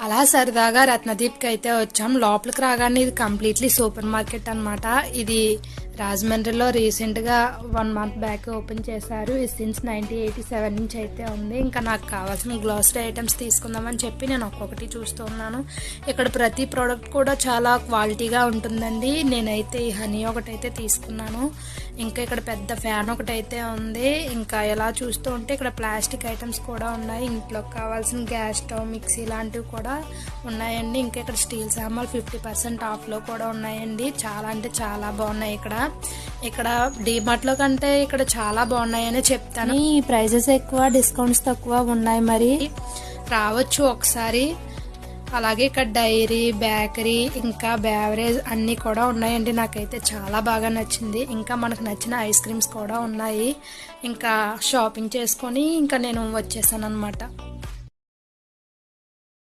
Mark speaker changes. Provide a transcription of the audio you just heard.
Speaker 1: అలా సరదాగా రత్నదీప్కి అయితే వచ్చాం. లోపలికి రాగానే ఇది కంప్లీట్లీ సూపర్ మార్కెట్ అనమాట. ఇది రాజమండ్రిలో రీసెంట్గా 1 మంత్ బ్యాక్ ఓపెన్ చేశారు. ఇది సిన్స్ 1987 నుంచి అయితే ఉంది. ఇంకా నాకు కావాల్సిన గ్లాసరీ ఐటమ్స్ తీసుకుందామని చెప్పి నేను ఒక్కొక్కటి చూస్తూ ఉన్నాను. ఇక్కడ ప్రతి ప్రోడక్ట్ కూడా చాలా క్వాలిటీగా ఉంటుందండి. నేనైతే ఈ హనీ ఒకటైతే తీసుకున్నాను. ఇంకా ఇక్కడ పెద్ద ఫ్యాన్ ఒకటైతే ఉంది. ఇంకా ఎలా చూస్తూ ఉంటే ఇక్కడ ప్లాస్టిక్ ఐటమ్స్ కూడా ఉన్నాయి. ఇంట్లోకి కావాల్సిన గ్యాస్ స్టవ్, మిక్సీ లాంటివి కూడా ఉన్నాయండి. ఇంకా ఇక్కడ స్టీల్ సామాన్లు 50% ఆఫ్లో కూడా ఉన్నాయండి. చాలా అంటే చాలా బాగున్నాయి. ఇక్కడ డీమార్ట్లో కంటే ఇక్కడ చాలా బాగున్నాయని చెప్తాను. ఈ ప్రైజెస్ ఎక్కువ, డిస్కౌంట్స్ తక్కువ ఉన్నాయి. మరి రావచ్చు ఒకసారి. అలాగే ఇక్కడ డైరీ, బేకరీ, ఇంకా బేవరేజ్ అన్నీ కూడా ఉన్నాయండి. నాకైతే చాలా బాగా నచ్చింది. ఇంకా మనకు నచ్చిన ఐస్ క్రీమ్స్ కూడా ఉన్నాయి. ఇంకా షాపింగ్ చేసుకొని ఇంకా నేను వచ్చేసాను అనమాట.